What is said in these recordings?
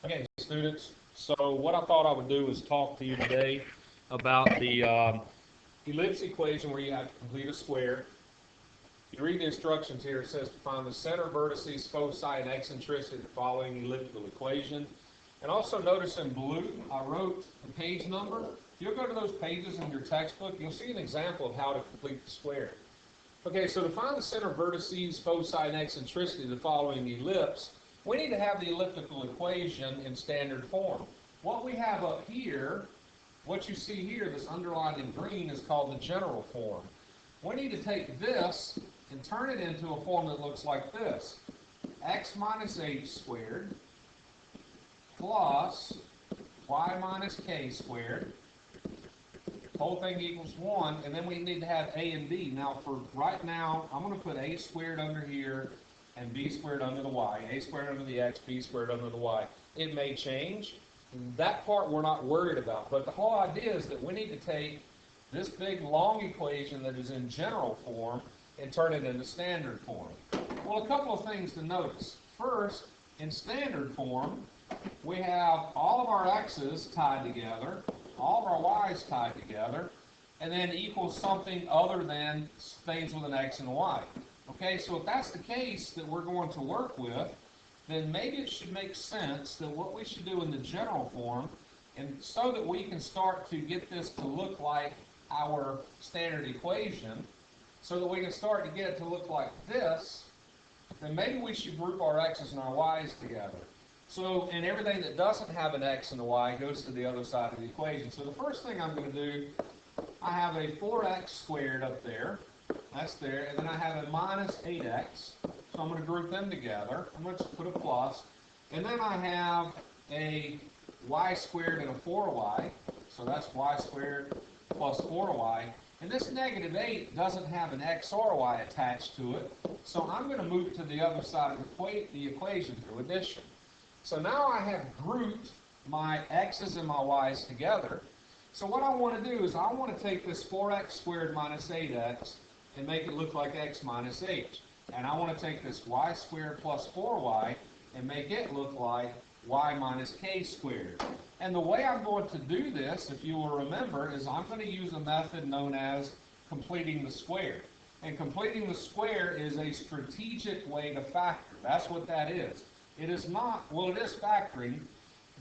Okay, students, so what I thought I would do is talk to you today about the ellipse equation where you have to complete a square. You read the instructions here. It says to find the center, vertices, foci, and eccentricity of the following elliptical equation. And also notice in blue, I wrote the page number. If you'll go to those pages in your textbook, you'll see an example of how to complete the square. Okay, so to find the center, vertices, foci, and eccentricity of the following ellipse, we need to have the elliptical equation in standard form. What we have up here, what you see here, this underlined in green, is called the general form. We need to take this and turn it into a form that looks like this. X minus h squared plus y minus k squared, whole thing equals 1, and then we need to have a and b. Now, for right now, I'm going to put a squared under here and b squared under the y. A squared under the x, b squared under the y. It may change. That part we're not worried about. But the whole idea is that we need to take this big long equation that is in general form and turn it into standard form. Well, a couple of things to notice. First, in standard form, we have all of our x's tied together, all of our y's tied together, and then equals something other than things with an x and a y. Okay, so if that's the case that we're going to work with, then maybe it should make sense that what we should do in the general form, and so that we can start to get this to look like our standard equation, so that we can start to get it to look like this, then maybe we should group our x's and our y's together. So, and everything that doesn't have an x and a y goes to the other side of the equation. So the first thing I'm going to do, I have a 4x squared up there. That's there. And then I have a minus 8x. So I'm going to group them together. I'm going to put a plus. And then I have a y squared and a 4y. So that's y squared plus 4y. And this negative 8 doesn't have an x or y attached to it. So I'm going to move to the other side of the equation through addition. So now I have grouped my x's and my y's together. So what I want to do is I want to take this 4x squared minus 8x and make it look like x minus h. And I want to take this y squared plus 4y and make it look like y minus k squared. And the way I'm going to do this, if you will remember, is I'm going to use a method known as completing the square. And completing the square is a strategic way to factor. That's what that is. It is not, well, it is factoring,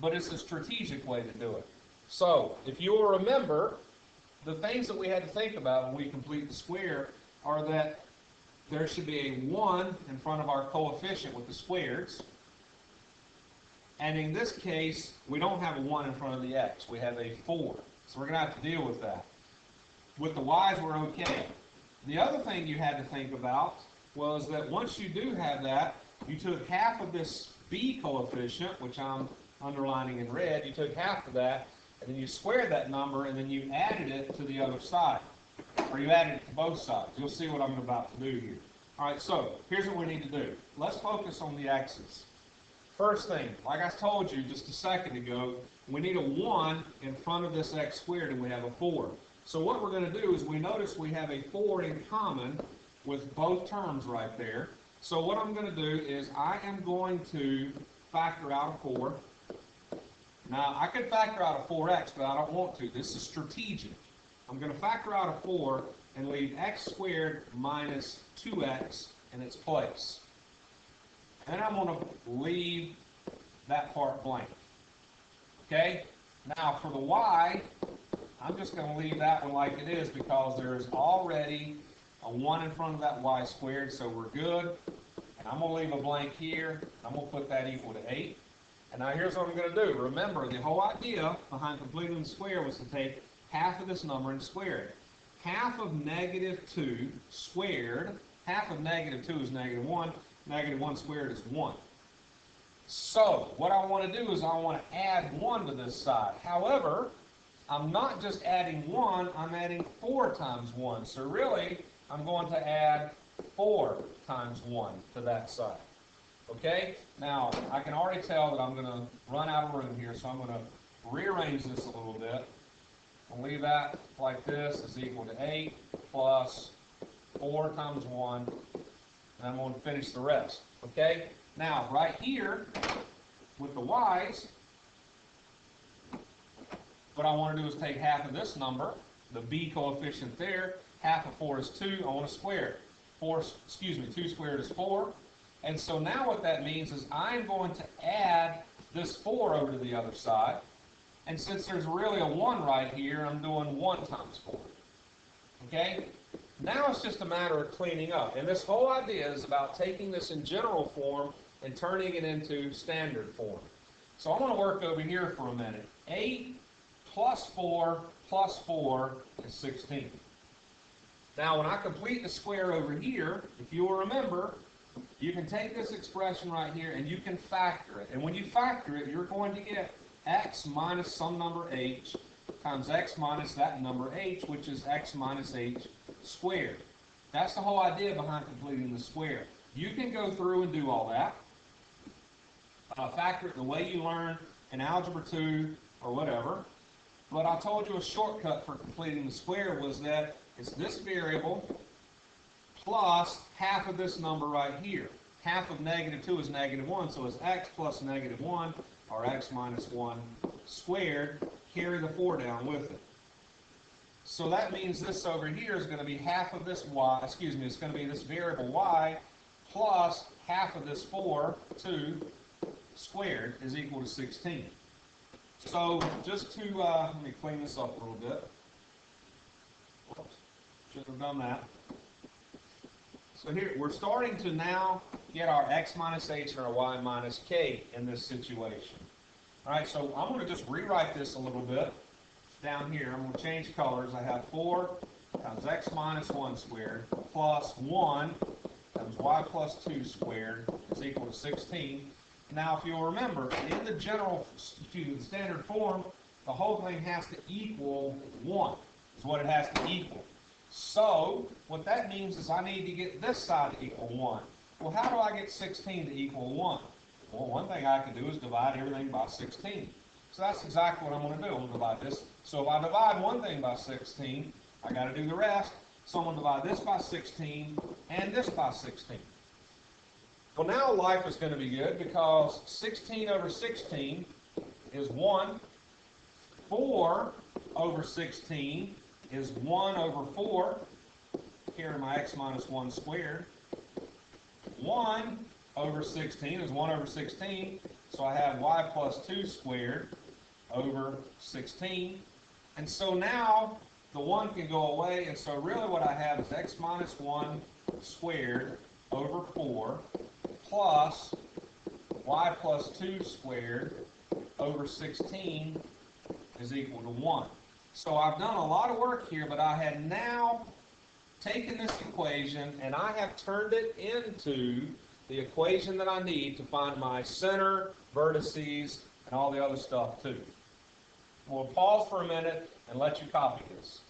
but it's a strategic way to do it. So, if you will remember, the things that we had to think about when we complete the square are that there should be a 1 in front of our coefficient with the squareds. And in this case, we don't have a 1 in front of the x. We have a 4. So we're going to have to deal with that. With the y's, we're okay. The other thing you had to think about was that once you do have that, you took half of this b coefficient, which I'm underlining in red, you took half of that, and then you squared that number, and then you added it to the other side. Or you added it to both sides. You'll see what I'm about to do here. Alright, so here's what we need to do. Let's focus on the x's. First thing, like I told you just a second ago, we need a 1 in front of this x squared, and we have a 4. So what we're going to do is we notice we have a 4 in common with both terms right there. So what I'm going to do is I am going to factor out a 4. Now, I could factor out a 4x, but I don't want to. This is strategic. I'm going to factor out a 4 and leave x squared minus 2x in its place. And I'm going to leave that part blank. Okay? Now, for the y, I'm just going to leave that one like it is because there is already a 1 in front of that y squared, so we're good. And I'm going to leave a blank here. I'm going to put that equal to 8. And now here's what I'm going to do. Remember, the whole idea behind completing the square was to take half of this number and square it. Half of negative 2 squared, half of negative 2 is negative 1. Negative 1 squared is 1. So, what I want to do is I want to add 1 to this side. However, I'm not just adding 1, I'm adding 4 times 1. So really, I'm going to add 4 times 1 to that side. Okay? Now, I can already tell that I'm going to run out of room here, so I'm going to rearrange this a little bit. I'll leave that like this is equal to 8 plus 4 times 1, and I'm going to finish the rest. Okay? Now, right here, with the y's, what I want to do is take half of this number, the b coefficient there. Half of 4 is 2. I want to square it. 2 squared is 4. And so now what that means is I'm going to add this 4 over to the other side. And since there's really a 1 right here, I'm doing 1 times 4. Okay? Now it's just a matter of cleaning up. And this whole idea is about taking this in general form and turning it into standard form. So I'm going to work over here for a minute. 8 plus 4 is 16. Now when I complete the square over here, if you'll remember, you can take this expression right here and you can factor it. And when you factor it, you're going to get x minus some number h times x minus that number h, which is x minus h squared. That's the whole idea behind completing the square. You can go through and do all that. Factor it the way you learn in Algebra 2 or whatever. But I told you a shortcut for completing the square was that it's this variable plus half of this number right here. Half of -2 is -1, so it's x plus -1, or x minus 1 squared. Carry the 4 down with it. So that means this over here is going to be half of this y, it's going to be this variable y plus half of this 4, 2, squared is equal to 16. So just to, let me clean this up a little bit. Whoops, should have done that. So here, we're starting to now get our x minus h and our y minus k in this situation. All right, so I'm going to just rewrite this a little bit down here. I'm going to change colors. I have 4 times x minus 1 squared plus 1 times y plus 2 squared is equal to 16. Now, if you'll remember, in the standard form, the whole thing has to equal 1. Is what it has to equal. So, what that means is I need to get this side to equal 1. Well, how do I get 16 to equal 1? Well, one thing I can do is divide everything by 16. So that's exactly what I'm going to do. I'm going to divide this. So if I divide one thing by 16, I got to do the rest. So I'm going to divide this by 16 and this by 16. Well, now life is going to be good because 16 over 16 is 1. 4 over 16 is 1 over 4. Carry my x minus 1 squared. 1 over 16 is 1 over 16. So I have y plus 2 squared over 16. And so now the 1 can go away. And so really what I have is x minus 1 squared over 4 plus y plus 2 squared over 16 is equal to 1. So I've done a lot of work here, but I have now taken this equation and I have turned it into the equation that I need to find my center, vertices, and all the other stuff too. We'll pause for a minute and let you copy this.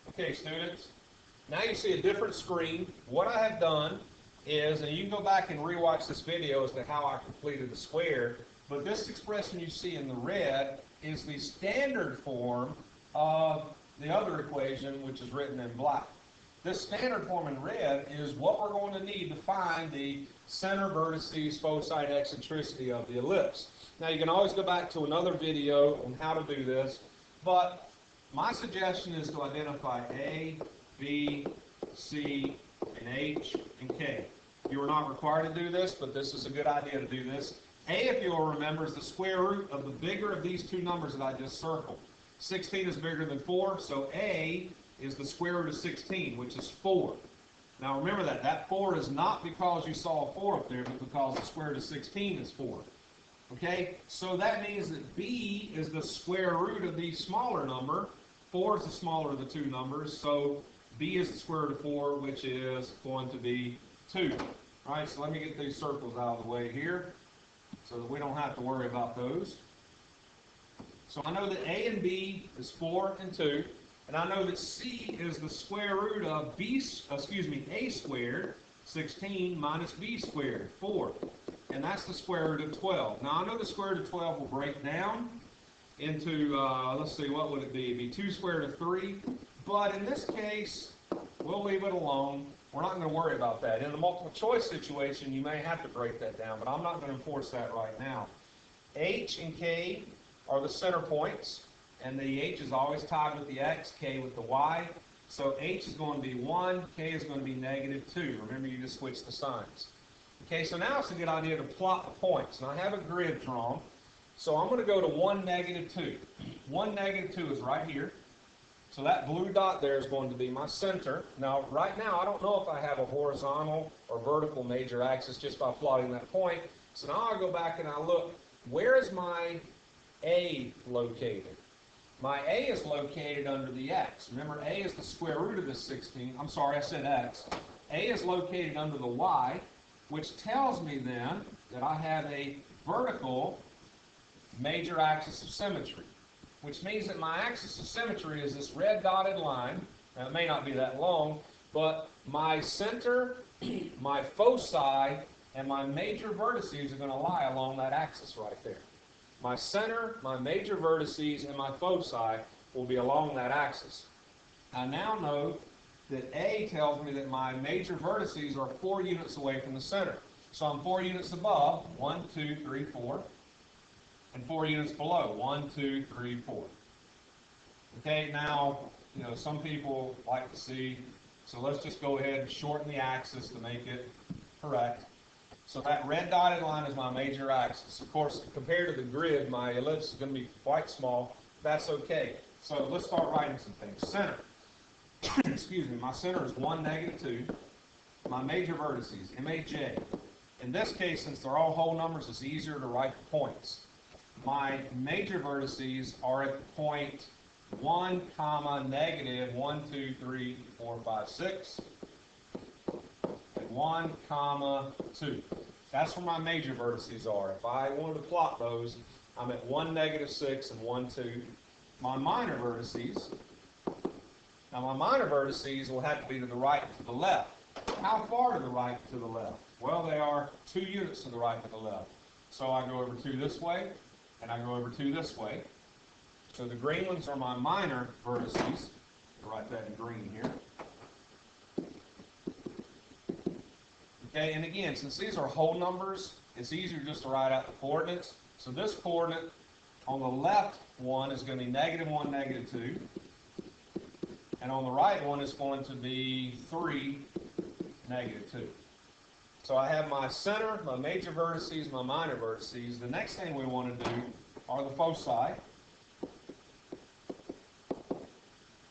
Okay, students, now you see a different screen. What I have done is, and you can go back and rewatch this video as to how I completed the square, but this expression you see in the red is the standard form of the other equation, which is written in black. This standard form in red is what we're going to need to find the center, vertices, foci, and eccentricity of the ellipse. Now you can always go back to another video on how to do this, but my suggestion is to identify A, B, C, and H, and K. You are not required to do this, but this is a good idea to do this. A, if you'll remember, is the square root of the bigger of these two numbers that I just circled. 16 is bigger than 4, so A is the square root of 16, which is 4. Now remember that. That 4 is not because you saw a 4 up there, but because the square root of 16 is 4. Okay? So that means that B is the square root of the smaller number. 4 is the smaller of the two numbers, so B is the square root of 4, which is going to be 2. All right, so let me get these circles out of the way here so that we don't have to worry about those. So I know that A and B is 4 and 2, and I know that C is the square root of A squared, 16, minus B squared, 4. And that's the square root of 12. Now I know the square root of 12 will break down into, let's see, what would it be? It'd be 2 squared root of 3. But in this case, We'll leave it alone. We're not going to worry about that. In the multiple choice situation, you may have to break that down, but I'm not going to enforce that right now. H and K are the center points, and the H is always tied with the X, K with the Y. So H is going to be 1, K is going to be -2. Remember, you just switch the signs. Okay, so now it's a good idea to plot the points. And I have a grid drawn. So I'm going to go to 1, -2. 1, -2 is right here. So that blue dot there is going to be my center. Now, right now, I don't know if I have a horizontal or vertical major axis just by plotting that point. So now I go back and I look, where is my A located? My A is located under the X. Remember, A is the square root of this 16. I'm sorry, I said X. A is located under the Y, which tells me then that I have a vertical major axis of symmetry, which means that my axis of symmetry is this red dotted line. Now, it may not be that long, but my center, my foci, and my major vertices are going to lie along that axis right there. My center, my major vertices, and my foci will be along that axis. I now know that A tells me that my major vertices are 4 units away from the center. So I'm 4 units above, 1, 2, 3, 4, and 4 units below, 1, 2, 3, 4. Okay, now, some people like to see, so let's just go ahead and shorten the axis to make it correct. So that red dotted line is my major axis. Of course, compared to the grid, my ellipse is going to be quite small. That's okay. So let's start writing some things. Center. Excuse me. My center is 1, -2. My major vertices, MAJ. In this case, since they're all whole numbers, it's easier to write the points. My major vertices are at the point 1, -1, 2, 3, 4, 5, 6. 1, 2. That's where my major vertices are. If I wanted to plot those, I'm at 1, -6 and 1, 2. My minor vertices, now my minor vertices will have to be to the right and to the left. How far to the right and to the left? Well, they are 2 units to the right and to the left. So I go over 2 this way, and I go over 2 this way. So the green ones are my minor vertices. I'll write that in green here. Okay, and again, since these are whole numbers, it's easier just to write out the coordinates. So this coordinate on the left one is going to be -1, -2. And on the right one is going to be 3, -2. So I have my center, my major vertices, my minor vertices. The next thing we want to do are the foci.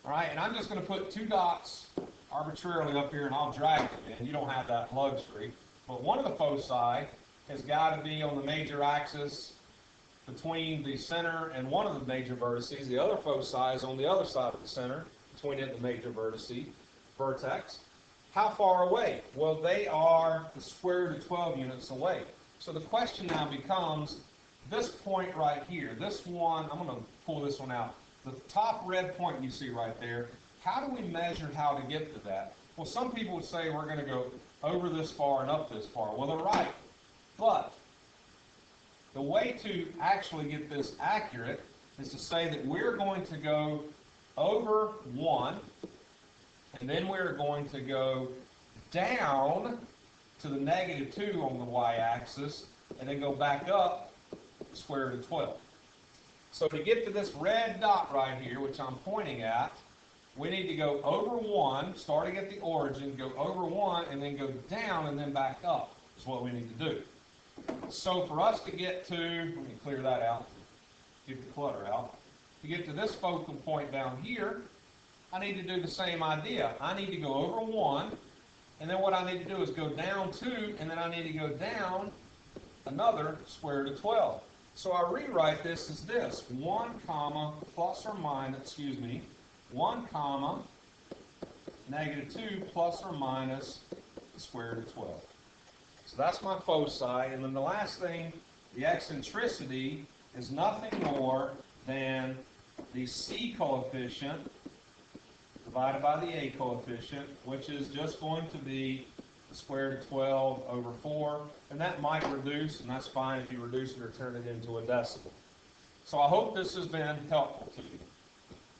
All right, and I'm just going to put 2 dots arbitrarily up here, and I'll drag them in. You don't have that luxury. But one of the foci has got to be on the major axis between the center and one of the major vertices. The other foci is on the other side of the center, between it and the major vertex. How far away? Well, they are the square root of 12 units away. So the question now becomes, this point right here, this one, I'm going to pull this one out. The top red point you see right there, how do we measure how to get to that? Well, some people would say we're going to go over this far and up this far. Well, they're right. But the way to actually get this accurate is to say that we're going to go over 1, and then we're going to go down to the -2 on the y-axis, and then go back up the square root of 12. So to get to this red dot right here, which I'm pointing at, we need to go over 1, starting at the origin, go over 1, and then go down and then back up, is what we need to do. So for us to get to, let me clear that out, get the clutter out. To get to this focal point down here, I need to do the same idea. I need to go over 1, and then what I need to do is go down 2, and then I need to go down another square root of 12. So I rewrite this as this, 1 comma plus or minus, excuse me, 1 comma -2 plus or minus the square root of 12. So that's my foci. And then the last thing, the eccentricity is nothing more than the C coefficient divided by the A coefficient, which is just going to be the square root of 12 over 4. And that might reduce, and that's fine if you reduce it or turn it into a decimal. So I hope this has been helpful to you.